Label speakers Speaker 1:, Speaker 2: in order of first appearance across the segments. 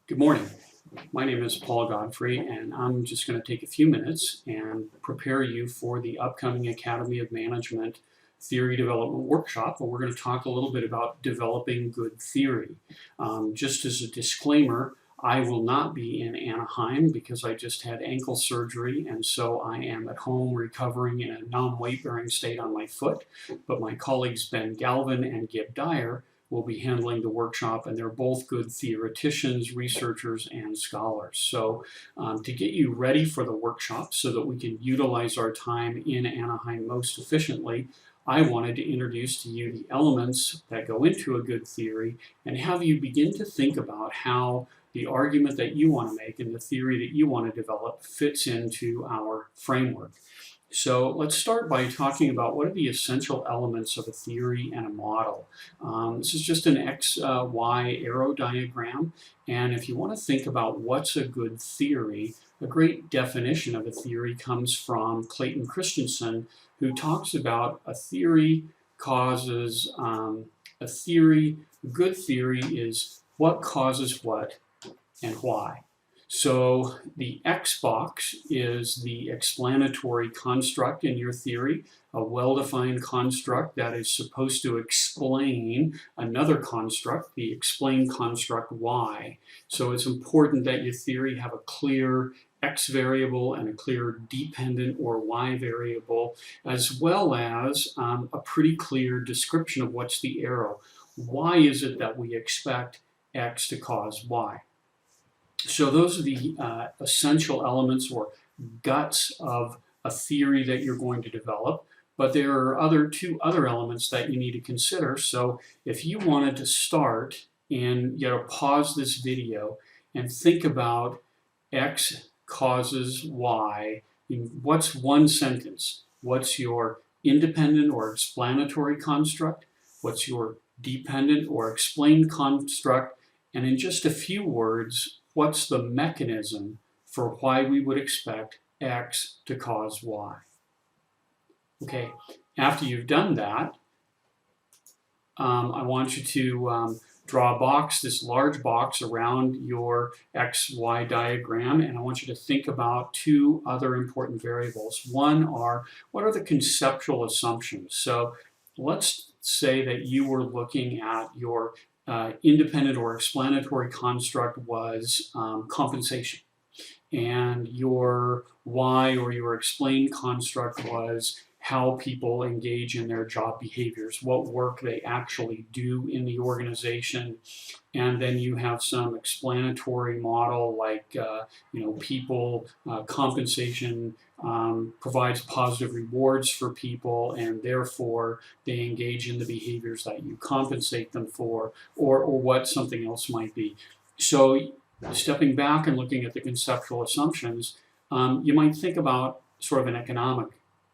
Speaker 1: Good morning. My name is Paul Godfrey, and I'm just going to take a few minutes and prepare you for the upcoming Academy of Management Theory Development Workshop, where we're going to talk a little bit about developing good theory. Just as a disclaimer, I will not be in Anaheim because I just had ankle surgery, and so I am at home recovering in a non-weight-bearing state on my foot. But my colleagues Ben Galvin and Gib Dyer will be handling the workshop, and they're both good theoreticians, researchers, and scholars. So to get you ready for the workshop so that we can utilize our time in Anaheim most efficiently, I wanted to introduce to you the elements that go into a good theory and have you begin to think about how the argument that you want to make and the theory that you want to develop fits into our framework. So let's start by talking about what are the essential elements of a theory and a model. This is just an X, Y arrow diagram, and if you want to think about what's a good theory, a great definition of a theory comes from Clayton Christensen, who talks about a theory causes a theory. Good theory is what causes what and why. So the X box is the explanatory construct in your theory, a well-defined construct that is supposed to explain another construct, the explained construct Y. So it's important that your theory have a clear X variable and a clear dependent or Y variable, as well as a pretty clear description of what's the arrow. Why is it that we expect X to cause Y? So those are the essential elements or guts of a theory that you're going to develop. But there are two other elements that you need to consider. So if you wanted to start and pause this video and think about X causes Y, what's one sentence? What's your independent or explanatory construct? What's your dependent or explained construct? And in just a few words, what's the mechanism for why we would expect X to cause Y? Okay, after you've done that, I want you to draw a box, this large box around your XY diagram, and I want you to think about two other important variables. One are, what are the conceptual assumptions? So let's say that you were looking at your independent or explanatory construct was compensation, and your Y or your explained construct was how people engage in their job behaviors, what work they actually do in the organization, and then you have some explanatory model like people compensation provides positive rewards for people, and therefore they engage in the behaviors that you compensate them for, or what something else might be. So stepping back and looking at the conceptual assumptions, you might think about sort of an economic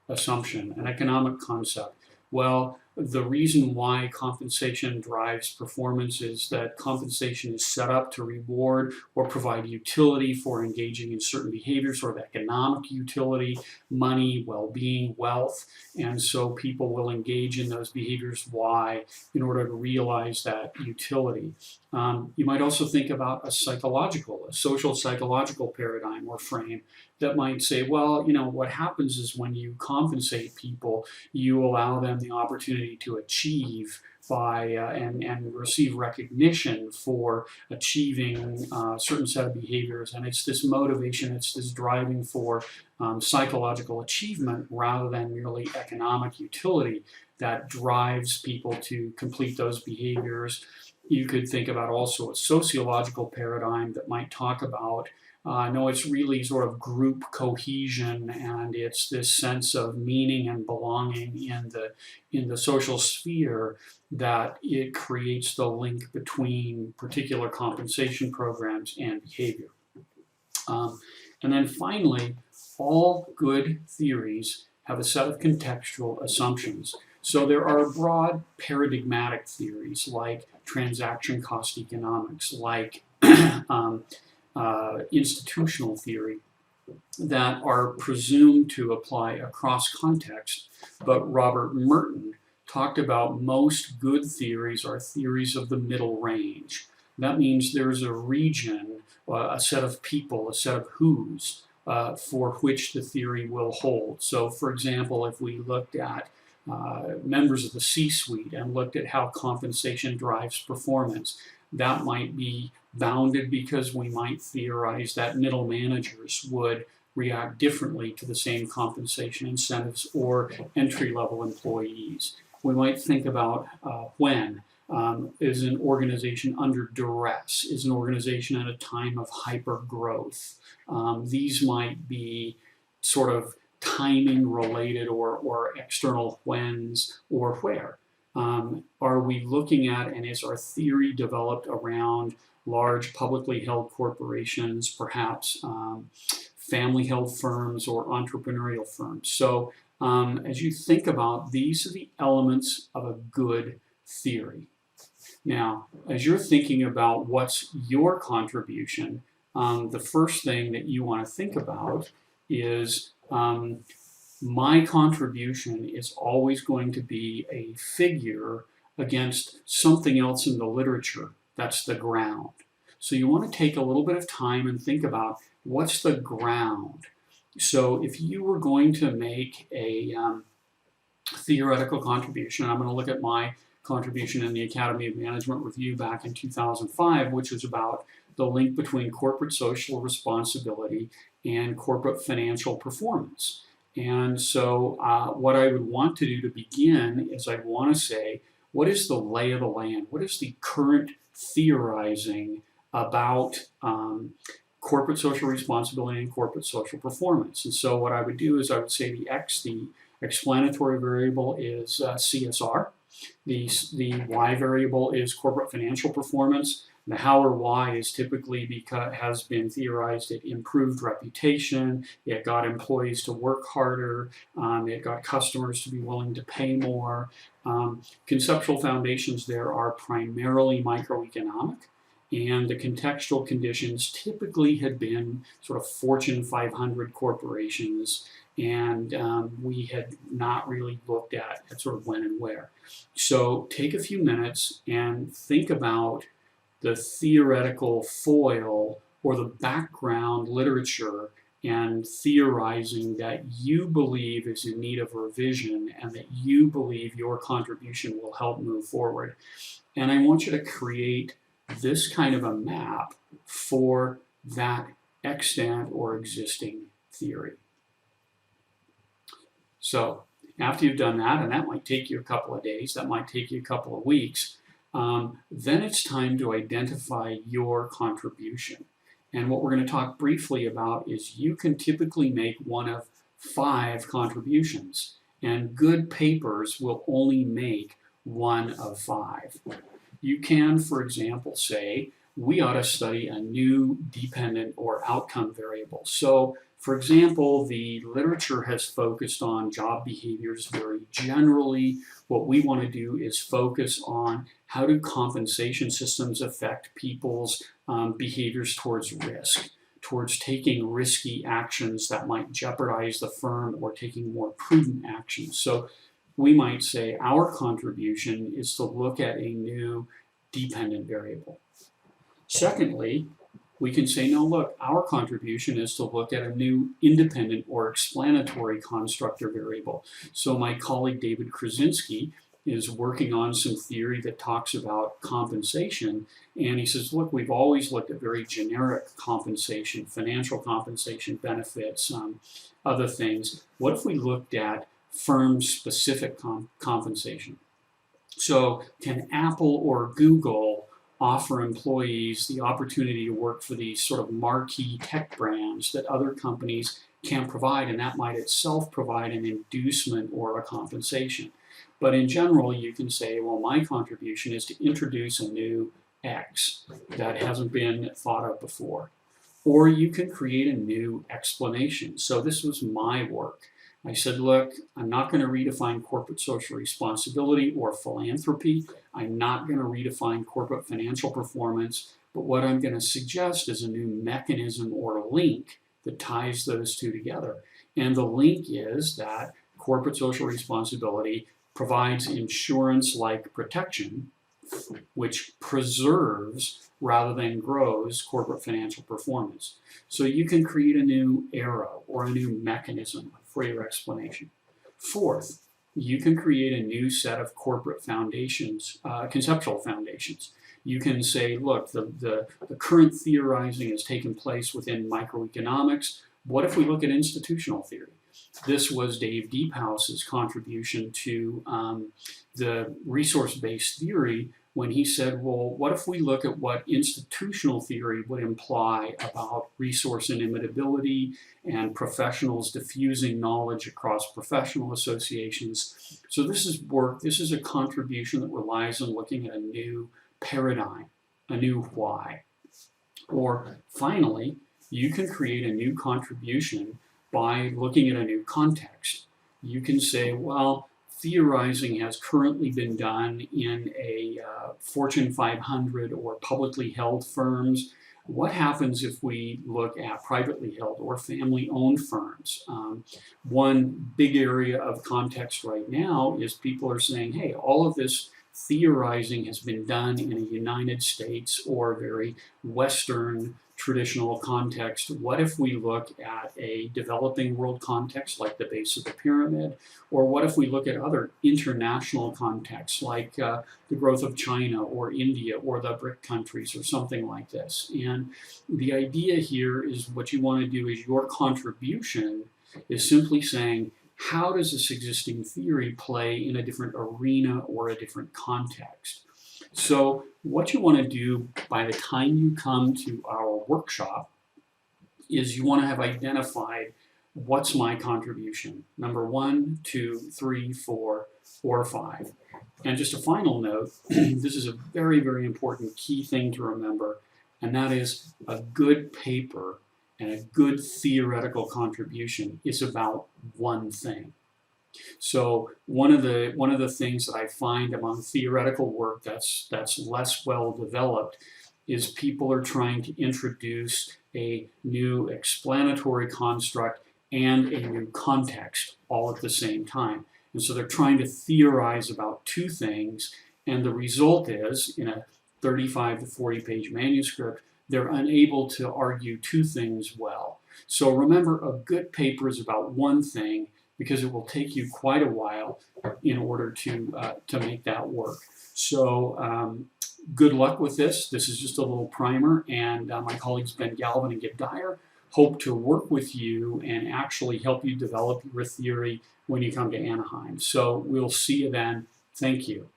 Speaker 1: assumption, an economic concept. Well, the reason why compensation drives performance is that compensation is set up to reward or provide utility for engaging in certain behaviors, sort of economic utility, money, well-being, wealth, and so people will engage in those behaviors. Why? In order to realize that utility. You might also think about a social psychological paradigm or frame that might say, well, what happens is when you compensate people, you allow them the opportunity to achieve by and receive recognition for achieving a certain set of behaviors. And it's this motivation, it's this driving for psychological achievement rather than merely economic utility that drives people to complete those behaviors. You could think about also a sociological paradigm that might talk about no, it's really sort of group cohesion, and it's this sense of meaning and belonging in the social sphere that it creates the link between particular compensation programs and behavior. And then finally, all good theories have a set of contextual assumptions. So there are broad paradigmatic theories like transaction cost economics, like institutional theory, that are presumed to apply across context. But Robert Merton talked about most good theories are theories of the middle range. That means there's a region a set of people, a set of who's, for which the theory will hold. So, for example, if we looked at members of the C-suite and looked at how compensation drives performance, that might be bounded because we might theorize that middle managers would react differently to the same compensation incentives or entry-level employees. We might think about when is an organization under duress? Is an organization at a time of hyper-growth? These might be sort of timing related or external whens or where. Are we looking at, and is our theory developed around large publicly held corporations, perhaps family held firms or entrepreneurial firms? So as you think about, these are the elements of a good theory. Now, as you're thinking about what's your contribution, the first thing that you want to think about is my contribution is always going to be a figure against something else in the literature. That's the ground. So you want to take a little bit of time and think about what's the ground. So if you were going to make a theoretical contribution, I'm going to look at my contribution in the Academy of Management Review back in 2005, which was about the link between corporate social responsibility and corporate financial performance. And so what I would want to do to begin is I'd want to say, what is the lay of the land? What is the current theorizing about corporate social responsibility and corporate social performance? And so what I would do is I would say the X, the explanatory variable, is CSR. The Y variable is corporate financial performance. The how or why is typically because has been theorized it improved reputation, it got employees to work harder, it got customers to be willing to pay more. Conceptual foundations there are primarily microeconomic, and the contextual conditions typically had been sort of Fortune 500 corporations, and we had not really looked at sort of when and where. So take a few minutes and think about the theoretical foil or the background literature and theorizing that you believe is in need of revision and that you believe your contribution will help move forward. And I want you to create this kind of a map for that extant or existing theory. So after you've done that, and that might take you a couple of days, that might take you a couple of weeks, then it's time to identify your contribution. And what we're going to talk briefly about is you can typically make one of 5 contributions, and good papers will only make one of 5. You can, for example, say, we ought to study a new dependent or outcome variable. So, for example, the literature has focused on job behaviors very generally. What we want to do is focus on how do compensation systems affect people's behaviors towards risk, towards taking risky actions that might jeopardize the firm or taking more prudent actions. So we might say our contribution is to look at a new dependent variable. Secondly, we can say, no, look, our contribution is to look at a new independent or explanatory constructor variable. So my colleague David Krasinski is working on some theory that talks about compensation, and he says, look, we've always looked at very generic compensation, financial compensation, benefits, other things. What if we looked at firm-specific compensation? So can Apple or Google offer employees the opportunity to work for these sort of marquee tech brands that other companies can't provide, and that might itself provide an inducement or a compensation? But in general, you can say, well, my contribution is to introduce a new X that hasn't been thought of before. Or you can create a new explanation. So this was my work. I said, look, I'm not going to redefine corporate social responsibility or philanthropy. I'm not going to redefine corporate financial performance. But what I'm going to suggest is a new mechanism or link that ties those two together. And the link is that corporate social responsibility provides insurance-like protection which preserves rather than grows corporate financial performance. So you can create a new arrow or a new mechanism for your explanation. Fourth, you can create a new set of corporate foundations, conceptual foundations. You can say, look, the current theorizing has taken place within microeconomics. What if we look at institutional theory? This was Dave Deephouse's contribution to the resource-based theory when he said, well, what if we look at what institutional theory would imply about resource inimitability and professionals diffusing knowledge across professional associations? So this is work, this is a contribution that relies on looking at a new paradigm, a new why. Or finally, you can create a new contribution by looking at a new context. You can say, well, theorizing has currently been done in a Fortune 500 or publicly held firms. What happens if we look at privately held or family-owned firms? One big area of context right now is people are saying, hey, all of this theorizing has been done in a United States or very Western traditional context. What if we look at a developing world context like the base of the pyramid? Or what if we look at other international contexts like the growth of China or India or the BRIC countries or something like this? And the idea here is what you want to do is your contribution is simply saying, how does this existing theory play in a different arena or a different context? So what you want to do by the time you come to our workshop is you want to have identified what's my contribution. Number 1, 2, 3, 4, or 5. And just a final note, this is a very, very important key thing to remember, and that is a good paper and a good theoretical contribution is about one thing. So one of the things that I find among theoretical work that's less well developed is people are trying to introduce a new explanatory construct and a new context all at the same time. And so they're trying to theorize about two things, and the result is, in a 35 to 40 page manuscript, they're unable to argue two things well. So remember, a good paper is about one thing, because it will take you quite a while in order to make that work. So good luck with this. This is just a little primer, and my colleagues Ben Galvin and Gib Dyer hope to work with you and actually help you develop your theory when you come to Anaheim. So we'll see you then. Thank you.